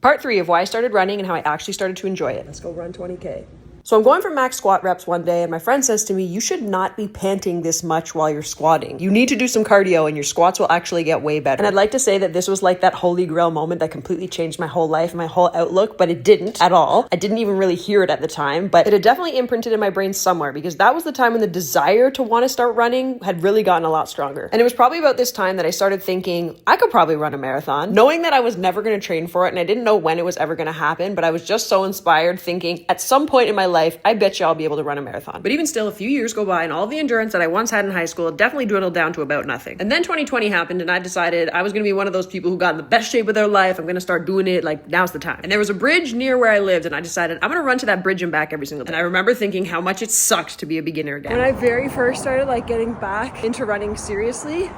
Part 3 of why I started running and how I actually started to enjoy it. Let's go run 20K. So I'm going for max squat reps one day, and my friend says to me, you should not be panting this much while you're squatting. You need to do some cardio and your squats will actually get way better. And I'd like to say that this was like that holy grail moment that completely changed my whole life and my whole outlook, but it didn't at all. I didn't even really hear it at the time, but it had definitely imprinted in my brain somewhere, because that was the time when the desire to want to start running had really gotten a lot stronger. And it was probably about this time that I started thinking, I could probably run a marathon, knowing that I was never going to train for it, and I didn't know when it was ever going to happen, but I was just so inspired, thinking at some point in my life, I bet you I'll be able to run a marathon. But even still, a few years go by and all the endurance that I once had in high school definitely dwindled down to about nothing. And then 2020 happened, and I decided I was going to be one of those people who got in the best shape of their life. I'm going to start doing it, like, now's the time. And there was a bridge near where I lived, and I decided I'm going to run to that bridge and back every single day. And I remember thinking how much it sucked to be a beginner again. When I very first started getting back into running seriously,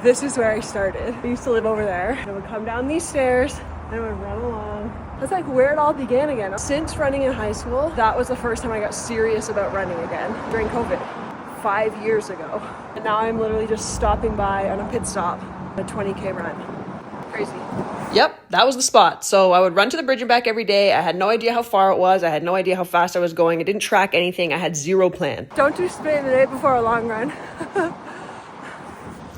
this is where I started. I used to live over there. I would come down these stairs and I would run along. That's where it all began again. Since running in high school, that was the first time I got serious about running again, during COVID, 5 years ago. And now I'm literally just stopping by on a pit stop, a 20K run. Crazy. Yep, that was the spot. So I would run to the bridge and back every day. I had no idea how far it was. I had no idea how fast I was going. I didn't track anything. I had zero plan. Don't do spin the day before a long run.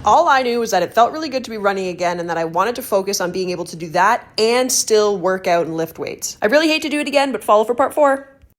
All I knew was that it felt really good to be running again, and that I wanted to focus on being able to do that and still work out and lift weights. I really hate to do it again, but follow for part 4.